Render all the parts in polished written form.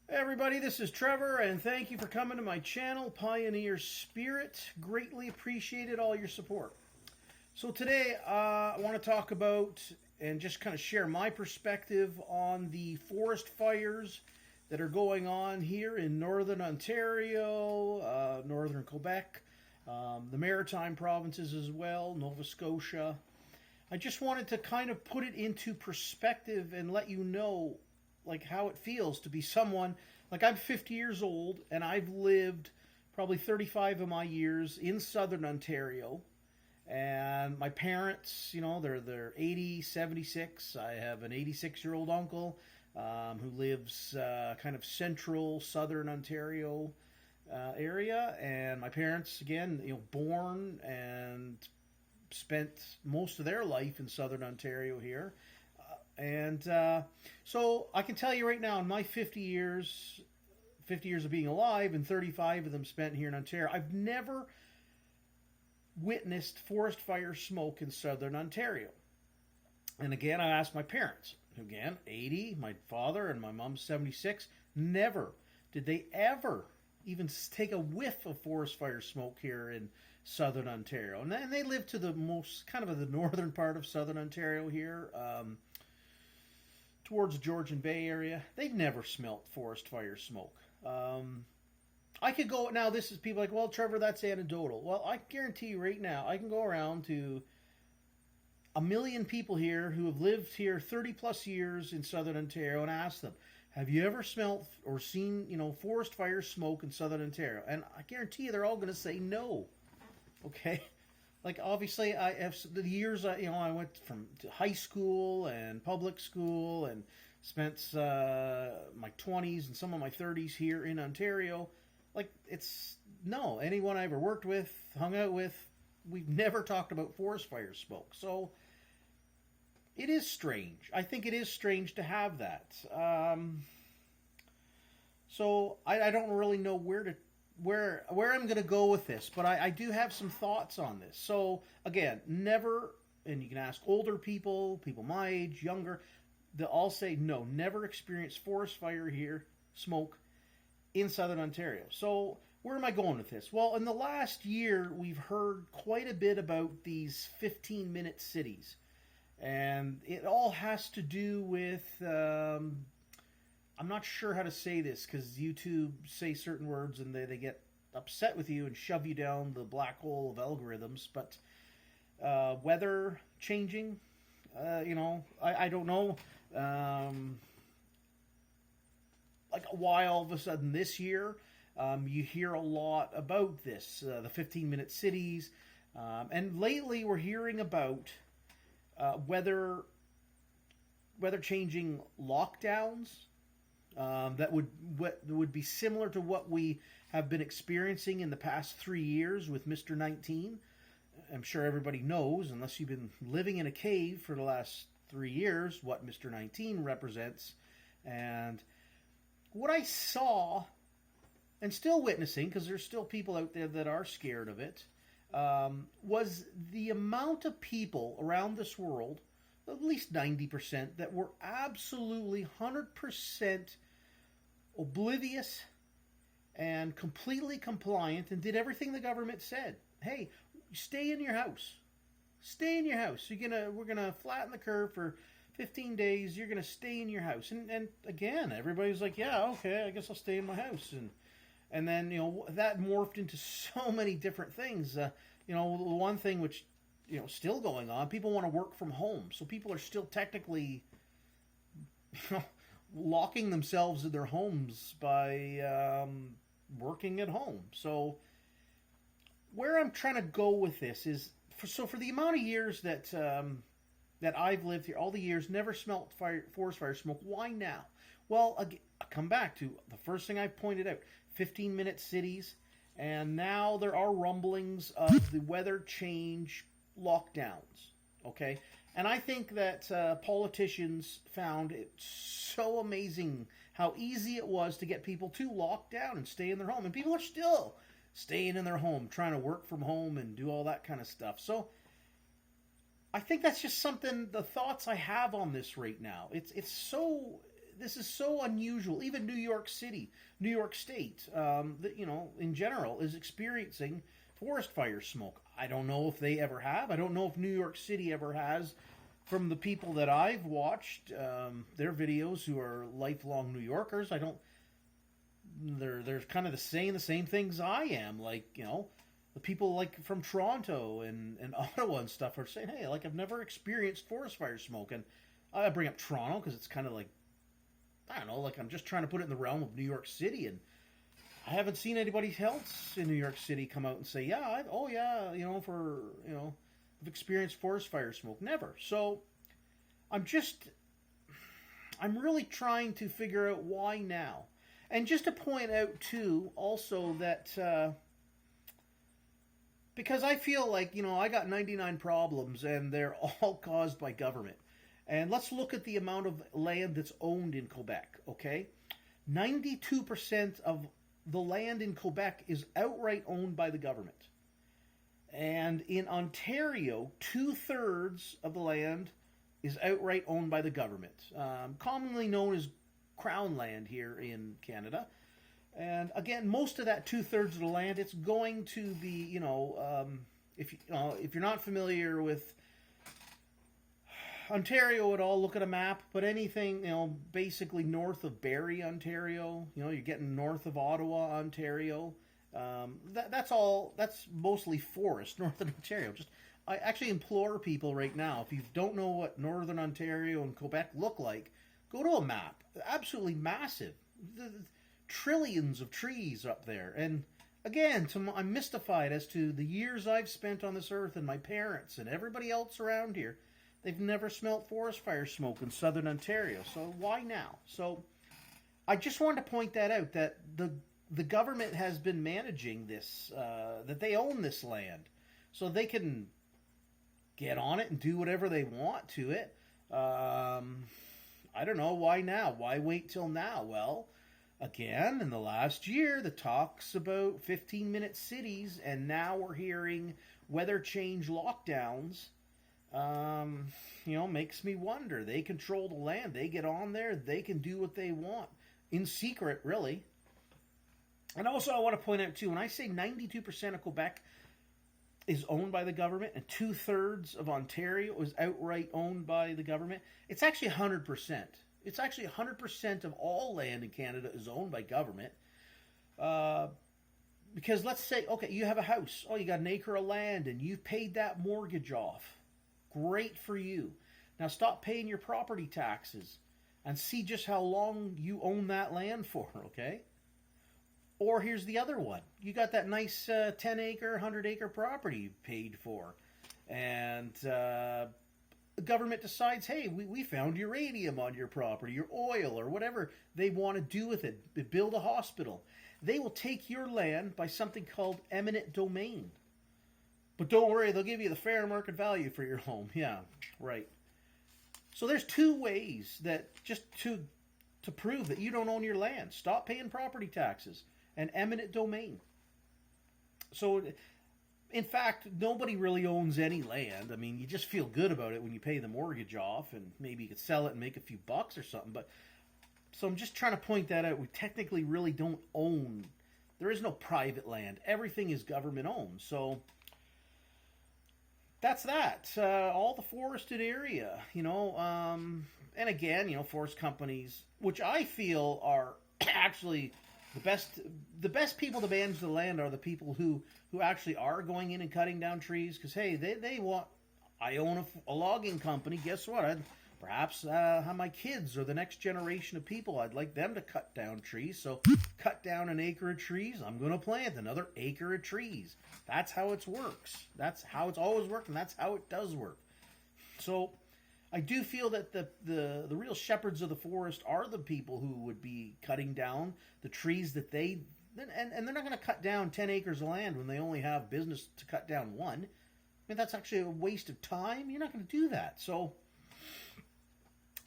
Hey everybody, this is Trevor, and thank you for coming to my channel, Pioneer Spirit. Greatly appreciated all your support. So today, I want to talk about and just kind of share my perspective on the forest fires that are going on here in northern Ontario, northern Quebec, the maritime provinces as well, Nova Scotia. I just wanted to kind of put it into perspective and let you know like how it feels to be someone like I'm 50 years old and I've lived probably 35 of my years in southern Ontario, and my parents, they're 80, 76. I have an 86-year-old uncle who lives kind of central southern Ontario area, and my parents again, born and spent most of their life in southern Ontario here. And so I can tell you right now, in my 50 years of being alive, and 35 of them spent here in Ontario, I've never witnessed forest fire smoke in southern Ontario. And again, I asked my parents, again, 80, my father, and my mom's 76, never did they ever even take a whiff of forest fire smoke here in southern Ontario. And they live to the most, kind of the northern part of southern Ontario here, towards the Georgian Bay area. They've never smelt forest fire smoke. I could go, now this is people like, well, Trevor, that's anecdotal. Well, I guarantee you right now, I can go around to a million people here who have lived here 30 plus years in southern Ontario and ask them, have you ever smelt or seen, forest fire smoke in southern Ontario? And I guarantee you they're all going to say no. Okay? Like, obviously, I have the years, I went from to high school and public school and spent my 20s and some of my 30s here in Ontario. Like, no, anyone I ever worked with, hung out with, we've never talked about forest fire smoke. So, it is strange. I think it is strange to have that. So, I don't really know where I'm going to go with this, but I do have some thoughts on this. So again, never, and you can ask older people my age, younger, they'll all say no, never experienced forest fire here, smoke in southern Ontario. So where am I going with this? Well, in the last year, we've heard quite a bit about these 15-minute cities, and it all has to do with I'm not sure how to say this because YouTube say certain words and they get upset with you and shove you down the black hole of algorithms. But weather changing, I don't know. Like why all of a sudden this year you hear a lot about this, the 15-minute cities. And lately we're hearing about weather changing lockdowns. That would be similar to what we have been experiencing in the past 3 years with Mr. 19. I'm sure everybody knows, unless you've been living in a cave for the last 3 years, what Mr. 19 represents. And what I saw, and still witnessing, because there's still people out there that are scared of it, was the amount of people around this world, at least 90%, that were absolutely 100% oblivious and completely compliant and did everything the government said. Hey, stay in your house. Stay in your house. We're gonna flatten the curve for 15 days. You're gonna stay in your house. And again, everybody's like, yeah, okay, I guess I'll stay in my house. And then that morphed into so many different things. The one thing which still going on, people want to work from home. So people are still technically locking themselves in their homes by working at home. So where I'm trying to go with this is, for the amount of years that I've lived here, all the years, never smelt forest fire smoke, why now? Well, again, I'll come back to the first thing I pointed out, 15-minute cities, and now there are rumblings of the weather change lockdowns, okay? And I think that politicians found it so amazing how easy it was to get people to lock down and stay in their home. And people are still staying in their home, trying to work from home and do all that kind of stuff. So I think that's just something, the thoughts I have on this right now. It's so, this is so unusual. Even New York City, New York State, that, in general, is experiencing forest fire smoke. I don't know if they ever have. I don't know if New York City ever has. From the people that I've watched, their videos, who are lifelong New Yorkers, they're kind of saying the same things I am. Like, the people like from Toronto and Ottawa and stuff are saying, hey, like, I've never experienced forest fire smoke. And I bring up Toronto because it's kind of like, I don't know, like, I'm just trying to put it in the realm of New York City, and I haven't seen anybody else in New York City come out and say, yeah, I've experienced forest fire smoke. Never. So I'm really trying to figure out why now. And just to point out, too, also that, because I feel like, I got 99 problems and they're all caused by government. And let's look at the amount of land that's owned in Quebec, okay? 92% of the land in Quebec is outright owned by the government. And in Ontario, 2/3 of the land is outright owned by the government, commonly known as Crown land here in Canada. And again, most of that 2/3 of the land, it's going to be, if you're not familiar with Ontario at all, look at a map. But anything, basically north of Barrie, Ontario, you're getting north of Ottawa, Ontario. That's all. That's mostly forest, northern Ontario. I actually implore people right now, if you don't know what northern Ontario and Quebec look like, go to a map. Absolutely massive. Trillions of trees up there. And again, I'm mystified as to the years I've spent on this earth, and my parents and everybody else around here. They've never smelt forest fire smoke in southern Ontario. So why now? So I just wanted to point that out, that the government has been managing this, that they own this land. So they can get on it and do whatever they want to it. I don't know, why now? Why wait till now? Well, again, in the last year, the talks about 15-minute cities, and now we're hearing weather change lockdowns. Makes me wonder. They control the land. They get on there. They can do what they want. In secret, really. And also, I want to point out, too, when I say 92% of Quebec is owned by the government and 2/3 of Ontario is outright owned by the government, it's actually 100%. It's actually 100% of all land in Canada is owned by government. Because let's say, okay, you have a house. Oh, you got an acre of land and you've paid that mortgage off. Great for you. Now stop paying your property taxes and see just how long you own that land for, okay? Or here's the other one. You got that nice 10-acre, 100-acre property you paid for. And the government decides, hey, we found uranium on your property, your oil, or whatever they want to do with it. Build a hospital. They will take your land by something called eminent domain. But don't worry, they'll give you the fair market value for your home. Yeah, right. So there's two ways that just to prove that you don't own your land. Stop paying property taxes and eminent domain. So, in fact, nobody really owns any land. I mean, you just feel good about it when you pay the mortgage off, and maybe you could sell it and make a few bucks or something. But so I'm just trying to point that out. We technically really don't own. There is no private land. Everything is government owned. So that's that. All the forested area, and again, forest companies, which I feel are actually the best people to manage the land are the people who actually are going in and cutting down trees. Because hey, they want. I own a logging company. Guess what? I'd perhaps have my kids or the next generation of people. I'd like them to cut down trees. So cut down an acre of trees. I'm going to plant another acre of trees. That's how it works. That's how it's always worked, and that's how it does work. So I do feel that the real shepherds of the forest are the people who would be cutting down the trees that and they're not going to cut down 10 acres of land when they only have business to cut down one. I mean, that's actually a waste of time. You're not going to do that. So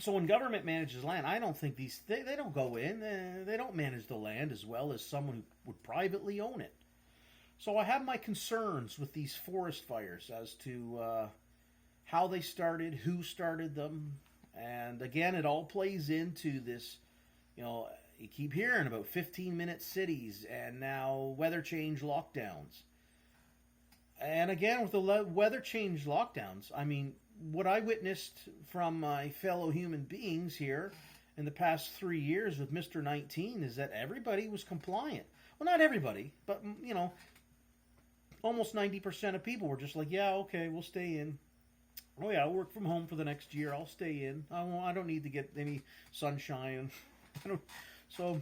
when government manages land, I don't think they don't go in. They don't manage the land as well as someone who would privately own it. So I have my concerns with these forest fires as to how they started, who started them, And again, it all plays into this, you know, you keep hearing about 15-minute cities and now weather change lockdowns. And again, with the weather change lockdowns, I mean, what I witnessed from my fellow human beings here in the past 3 years with Mr. 19 is that everybody was compliant. Well, not everybody, but, you know, almost 90% of people were just like, yeah, okay, we'll stay in. Oh yeah, I'll work from home for the next year. I'll stay in. I don't need to get any sunshine. So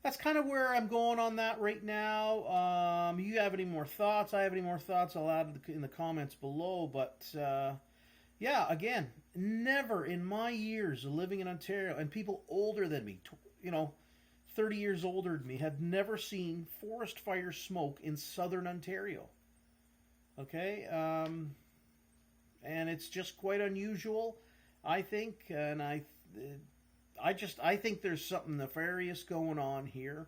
that's kind of where I'm going on that right now. You have any more thoughts? I have any more thoughts? I'll add in the comments below. But yeah, again, never in my years of living in Ontario, and people older than me, 30 years older than me, have never seen forest fire smoke in southern Ontario. Okay? And it's just quite unusual, I think, and I think there's something nefarious going on here,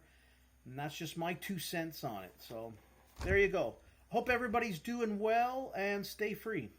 and that's just my 2 cents on it. So there you go. Hope everybody's doing well, and stay free.